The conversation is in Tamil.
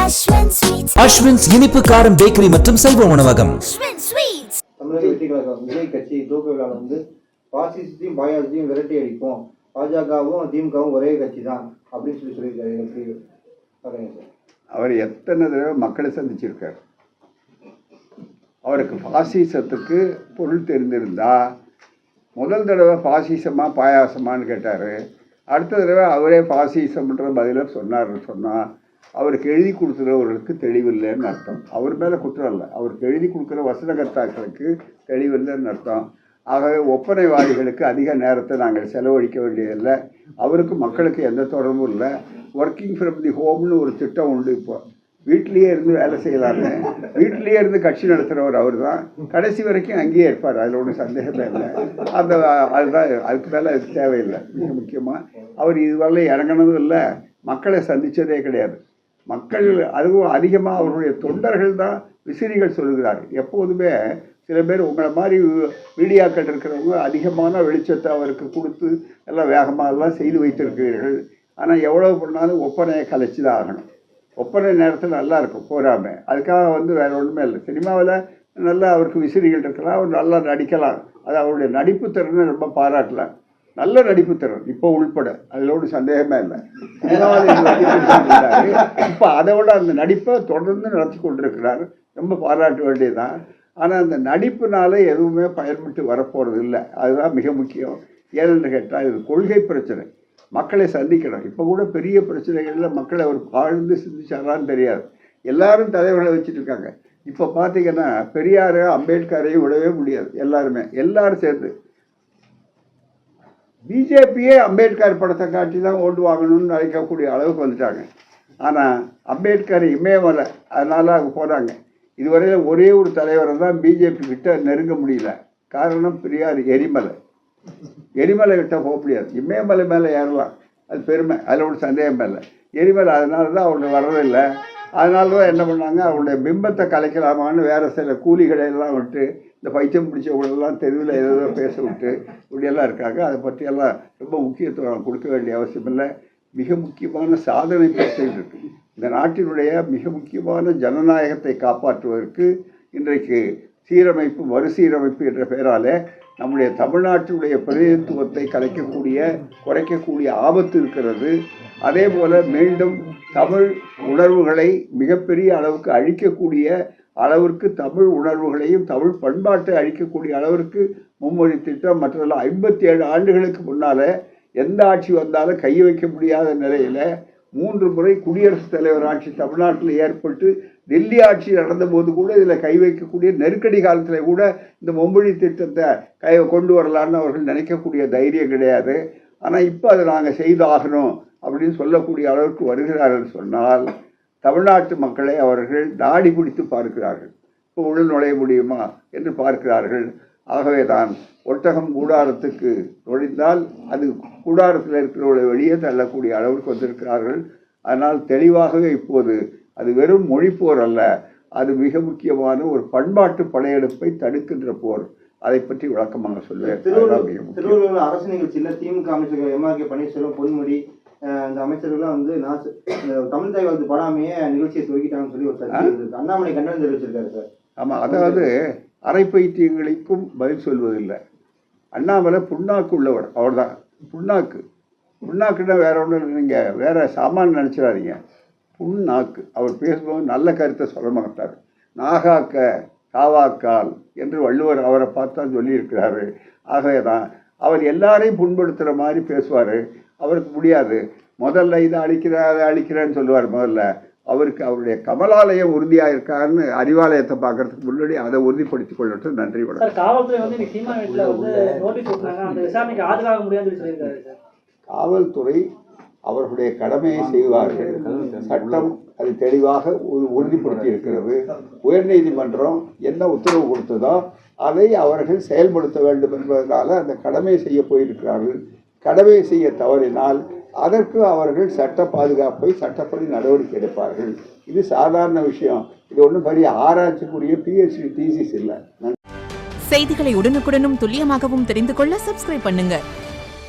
அஸ்வின்ஸ் இனிப்பு காரம் பேக்கரி மற்றும் செல்வ உணவகம். தமிழக வெற்றிக்கழகம் விஜய் கட்சி துவக்க விழாவில் வந்து பாசிசத்தையும் பாயாசத்தையும் விரட்டி அடிப்போம், பாஜகவும் திமுகவும் ஒரே கட்சி தான் அப்படின்னு சொல்லியிருக்காரு. அவர் எத்தனை தடவை மக்களை சந்திச்சிருக்கார். அவருக்கு பாசிசத்துக்கு பொருள் தெரிந்திருந்தா முதல் தடவை பாசிசமா பாயாசமானு கேட்டார். அடுத்த தடவை அவரே பாசிசம்ன்ற பதில சொன்னால் அவருக்கு எழுதி கொடுக்குறவர்களுக்கு தெளிவில்லைன்னு அர்த்தம். அவர் மேலே குற்றம் இல்லை, அவருக்கு எழுதி கொடுக்குற வசனகர்த்தாக்களுக்கு தெளிவில்லைன்னு அர்த்தம். ஆகவே ஒப்பனைவாதிகளுக்கு அதிக நேரத்தை நாங்கள் செலவழிக்க வேண்டியதில்லை. அவருக்கு மக்களுக்கு எந்த தொடர்பும் இல்லை. ஒர்க்கிங் ஃப்ரம் தி ஹோம்னு ஒரு திட்டம் உண்டு. இப்போ வீட்டிலேயே இருந்து வேலை செய்யலான்னு வீட்டிலேயே இருந்து கட்சி நடத்துகிறவர் அவர் தான். கடைசி வரைக்கும் அங்கேயே இருப்பார், அதில் ஒன்றும் சந்தேகமே இல்லை. அதுதான் அதுக்கு மேலே அதுக்கு தேவையில்லை. மிக முக்கியமாக அவர் இதுவரை இறங்கினதும் இல்லை, மக்களை சந்தித்ததே கிடையாது. மக்கள் அதுவும் அதிகமாக அவர்களுடைய தொண்டர்கள் தான் விசிறிகள் சொல்லுகிறார். எப்போதுமே சில பேர் உங்களை மாதிரி மீடியாக்கள் இருக்கிறவங்க அதிகமான வெளிச்சத்தை அவருக்கு கொடுத்து எல்லாம் வேகமாகலாம் செய்து வைத்திருக்கிறீர்கள். ஆனால் எவ்வளோ பண்ணாலும் ஒப்பனையை கலைச்சி தான் ஆகணும். ஒப்பனை நேரத்தில் நல்லா இருக்கும் போகாமல். அதுக்காக வேறு ஒன்றுமே இல்லை. சினிமாவில் நல்லா அவருக்கு விசிறிகள் இருக்கலாம், அவர் நல்லா நடிக்கலாம். அது அவருடைய நடிப்பு திறனை ரொம்ப பாராட்டலாம். நல்ல நடிப்பு திறன் இப்போ உள்பட, அதில் ஒன்றும் சந்தேகமே இல்லை. இப்போ அதை விட அந்த நடிப்பை தொடர்ந்து நடத்தி கொண்டிருக்கிறார், ரொம்ப பாராட்ட வேண்டியதுதான். ஆனால் அந்த நடிப்புனால எதுவுமே பயன்பட்டு வரப்போகிறது இல்லை. அதுதான் மிக முக்கியம். ஏனென்று கேட்டால் இது கொள்கை பிரச்சனை, மக்களை சந்திக்கணும். இப்போ கூட பெரிய பிரச்சனைகளில் மக்களை அவர் ஆழ்ந்து சிந்திச்சாரான்னு தெரியாது. எல்லாரும் தலைவர்களை வச்சுட்டு இருக்காங்க. இப்போ பார்த்தீங்கன்னா பெரியார் அம்பேத்கரையும் விடவே முடியாது. எல்லாரும் சேர்ந்து பிஜேபியே அம்பேத்கர் படத்தை காட்டி தான் ஓட்டு வாங்கணும்னு நினைக்கக்கூடிய அளவுக்கு வந்துட்டாங்க. ஆனால் அம்பேத்கர் இமயமலை, அதனால அங்கே போகிறாங்க. இதுவரையில் ஒரே ஒரு தலைவரை தான் பிஜேபி கிட்ட நெருங்க முடியல. காரணம் பெரியார் எரிமலை கிட்ட போக முடியாது. இமயமலை மேலே ஏறலாம், அது பெருமை, அதில் ஒன்றும் சந்தேகம் இல்லை. எரிமலை அதனால தான் அவங்க வர்றதில்லை. அதனால தான் என்ன பண்ணாங்க, அவங்களுடைய பிம்பத்தை கலைக்கலாமான்னு வேறு சில கூலிகளையெல்லாம் விட்டு இந்த பைத்தியம் பிடிச்சவங்களெல்லாம் தெருவில் ஏதோ பேச விட்டு இப்படியெல்லாம் இருக்காங்க. அதை பற்றியெல்லாம் ரொம்ப முக்கியத்துவம் கொடுக்க வேண்டிய அவசியம் இல்லை. மிக முக்கியமான சாதனை பிரச்சனை இருக்குது. இந்த நாட்டினுடைய மிக முக்கியமான ஜனநாயகத்தை காப்பாற்றுவதற்கு இன்றைக்கு சீரமைப்பு மறுசீரமைப்பு என்ற பெயராலே நம்முடைய தமிழ்நாட்டினுடைய பிரதிநிதித்துவத்தை குறைக்கக்கூடிய ஆபத்து இருக்கிறது. அதே போல் மீண்டும் தமிழ் உணர்வுகளை மிகப்பெரிய அளவுக்கு அழிக்கக்கூடிய அளவிற்கு தமிழ் உணர்வுகளையும் தமிழ் பண்பாட்டை அழிக்கக்கூடிய அளவிற்கு மும்மொழி திட்டம் மற்றதெல்லாம் 57 ஆண்டுகளுக்கு முன்னால் எந்த ஆட்சி வந்தாலும் கை வைக்க முடியாத நிலையில் 3 முறை குடியரசுத் தலைவர் ஆட்சி தமிழ்நாட்டில் ஏற்பட்டு டெல்லி ஆட்சி நடந்தபோது கூட இதில் கை வைக்கக்கூடிய நெருக்கடி காலத்தில் கூட இந்த மும்மொழி திட்டத்தை கொண்டு வரலான்னு அவர்கள் நினைக்கக்கூடிய தைரியம் கிடையாது. ஆனால் இப்போ அதை நாங்கள் செய்தாகணும் அப்படின்னு சொல்லக்கூடிய அளவுக்கு வருகிறார்கள் சொன்னால் தமிழ்நாட்டு மக்களை அவர்கள் நாடி பிடித்து பார்க்கிறார்கள். இப்போ உள்ள நுழைய முடியுமா என்று பார்க்கிறார்கள். ஆகவே தான் ஒட்டகம் கூடாரத்துக்கு நுழைந்தால் அது கூடாரத்தில் இருக்கிறவர்களை வெளியே தள்ளக்கூடிய அளவிற்கு வந்திருக்கிறார்கள். அதனால் தெளிவாகவே இப்போது அது வெறும் மொழி போர் அல்ல, அது மிக முக்கியமான ஒரு பண்பாட்டு படையெடுப்பை தடுக்கின்ற போர். அதை பற்றி விளக்கமாக சொல்வேன். திருவள்ளூர் அரசு நிகழ்ச்சியில் திமுக அமைச்சர்கள் எம்ஆர்கே பன்னீர்செல்வம், பொன்முடி இந்த அமைச்சர்கள்லாம் தமிழ் தாய் வாழ்த்து பாடாமையே நிகழ்ச்சியை துவக்கிட்டாங்கன்னு சொல்லி ஒரு சர்ச்சை அண்ணாமலை கண்டனம் தெரிவிச்சிருக்காரு சார். ஆமாம், அதாவது அரை பைத்தியங்களுக்கும் பதில் சொல்வதில்லை. அண்ணாமலை புண்ணாக்கு உள்ளவர், அவர் தான் புண்ணாக்குன்னா வேற ஒன்றும் நீங்கள் வேற சாமான் நினச்சிடாதீங்க. புண்ணாக்கு. அவர் பேசும்போது நல்ல கருத்தை சொல்ல மாட்டார். நாகாக்க காவாக்கால் என்று வள்ளுவர் அவரை பார்த்தா சொல்லியிருக்கிறாரு. ஆகவே தான் அவர் எல்லாரையும் புண்படுத்துகிற மாதிரி பேசுவார். அவருக்கு முடியாது. முதல்ல இதை அழிக்கிறேன்னு சொல்லுவார். முதல்ல அவருக்கு அவருடைய கமலாலயம் உறுதியாக இருக்காருன்னு அறிவாலயத்தை பார்க்கறதுக்கு முன்னாடி அதை உறுதிப்படுத்திக் கொள்ளட்டும். நன்றி. காவல்துறை அவர்களுடைய கடமையை செய்வார்கள். சட்டம் அது தெளிவாக உறுதிப்படுத்தி இருக்கிறது. உயர்நீதிமன்றம் என்ன உத்தரவு கொடுத்ததோ அதை அவர்கள் செயல்படுத்த வேண்டும் என்பதனால அந்த கடமையை செய்ய போயிருக்கிறார்கள். கடமை செய்ய தவறினால் அதற்கு அவர்கள் சட்ட பாதுகாப்பை சட்டப்படி நடவடிக்கை எடுப்பார்கள். இது சாதாரண விஷயம். இது ஒன்றும் பெரிய ஆராய்ச்சிக்குரிய PhD தீசிஸ் இல்லை. செய்திகளை உடனுக்குடனும் துல்லியமாகவும் தெரிந்து கொள்ள சப்ஸ்கிரைப் பண்ணுங்க.